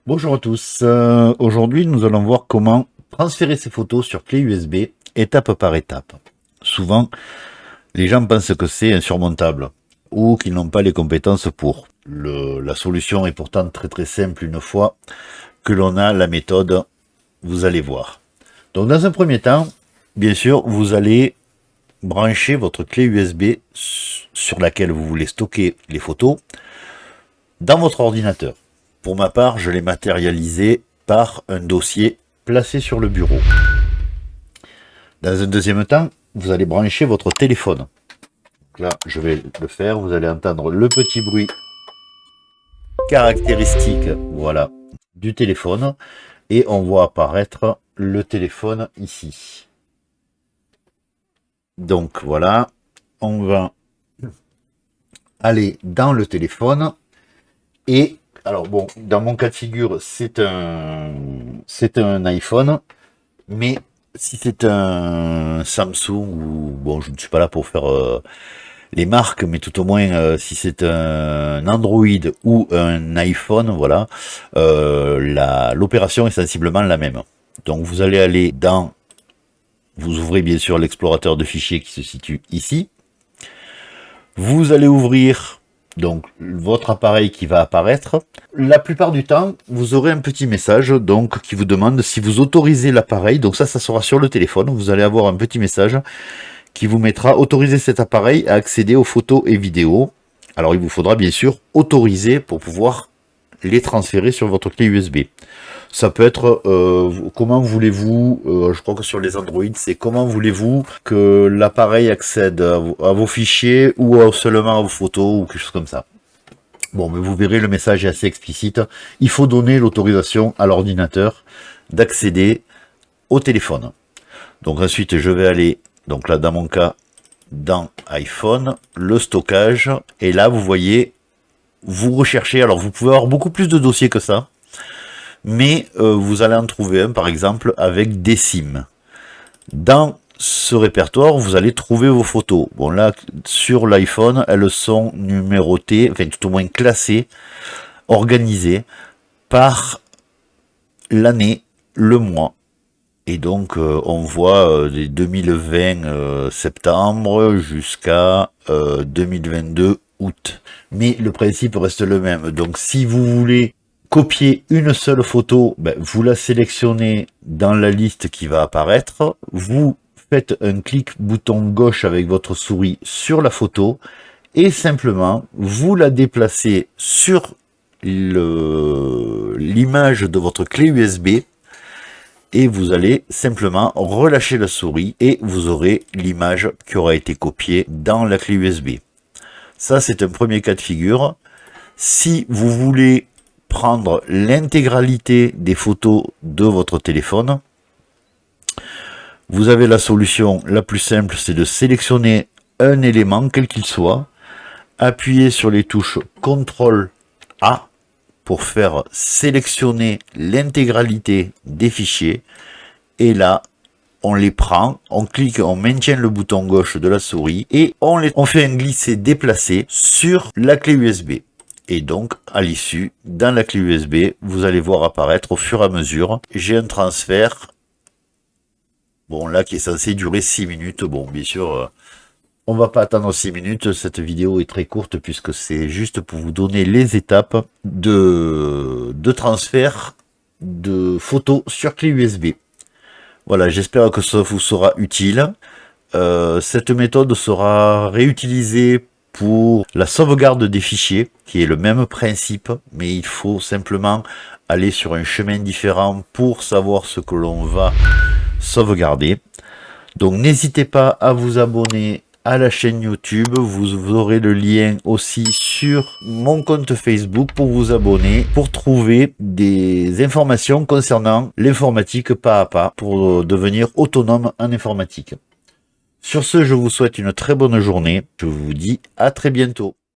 Bonjour à tous, aujourd'hui nous allons voir comment transférer ces photos sur clé USB étape par étape. Souvent, les gens pensent que c'est insurmontable ou qu'ils n'ont pas les compétences pour. La solution est pourtant très simple une fois que l'on a la méthode, vous allez voir. Donc dans un premier temps, bien sûr, vous allez brancher votre clé USB sur laquelle vous voulez stocker les photos dans votre ordinateur. Pour ma part, je l'ai matérialisé par un dossier placé sur le bureau. Dans un deuxième temps, vous allez brancher votre téléphone. Donc là, je vais le faire. Vous allez entendre le petit bruit caractéristique, voilà, du téléphone. Et on voit apparaître le téléphone ici. Donc voilà, on va aller dans le téléphone et alors bon, dans mon cas de figure, c'est un iPhone, mais si c'est un Samsung ou bon, je ne suis pas là pour faire les marques, mais tout au moins si c'est un Android ou un iPhone, voilà, l'opération est sensiblement la même. Donc vous allez aller dans, vous ouvrez bien sûr l'explorateur de fichiers qui se situe ici. Vous allez ouvrir donc votre appareil qui va apparaître. La plupart du temps, vous aurez un petit message donc qui vous demande si vous autorisez l'appareil. Donc ça sera sur le téléphone. Vous allez avoir un petit message qui vous mettra autoriser cet appareil à accéder aux photos et vidéos. Alors il vous faudra bien sûr autoriser pour pouvoir les transférer sur votre clé USB. Ça peut être comment voulez-vous, je crois que sur les Android, c'est comment voulez-vous que l'appareil accède à vos fichiers ou seulement à vos photos ou quelque chose comme ça. Bon, mais vous verrez, le message est assez explicite. Il faut donner l'autorisation à l'ordinateur d'accéder au téléphone. Donc ensuite, je vais aller, donc là dans mon cas, dans iPhone, le stockage, et là vous voyez, vous recherchez, alors vous pouvez avoir beaucoup plus de dossiers que ça, mais vous allez en trouver un par exemple avec des SIM. Dans ce répertoire, vous allez trouver vos photos. Bon là, sur l'iPhone, elles sont numérotées, enfin tout au moins classées, organisées par l'année, le mois. Et donc on voit des 2020 septembre jusqu'à 2022 août. Mais le principe reste le même. Donc si vous voulez copier une seule photo, vous la sélectionnez dans la liste qui va apparaître, vous faites un clic bouton gauche avec votre souris sur la photo et simplement vous la déplacez sur l'image de votre clé USB et vous allez simplement relâcher la souris et vous aurez l'image qui aura été copiée dans la clé USB. Ça, c'est un premier cas de figure. Si vous voulez prendre l'intégralité des photos de votre téléphone, vous avez la solution la plus simple, c'est de sélectionner un élément, quel qu'il soit, appuyer sur les touches CTRL A pour faire sélectionner l'intégralité des fichiers, et là, on les prend, on clique, on maintient le bouton gauche de la souris, et on fait un glisser-déplacer sur la clé USB. Et donc, à l'issue, dans la clé USB, vous allez voir apparaître au fur et à mesure, j'ai un transfert, bon là, qui est censé durer 6 minutes. Bon, bien sûr, on va pas attendre 6 minutes, cette vidéo est très courte, puisque c'est juste pour vous donner les étapes de transfert de photos sur clé USB. Voilà, j'espère que ça vous sera utile. Cette méthode sera réutilisée pour la sauvegarde des fichiers, qui est le même principe, mais il faut simplement aller sur un chemin différent pour savoir ce que l'on va sauvegarder. Donc n'hésitez pas à vous abonner à la chaîne YouTube, vous aurez le lien aussi sur mon compte Facebook pour vous abonner, pour trouver des informations concernant l'informatique pas à pas, pour devenir autonome en informatique. Sur ce, je vous souhaite une très bonne journée. Je vous dis à très bientôt.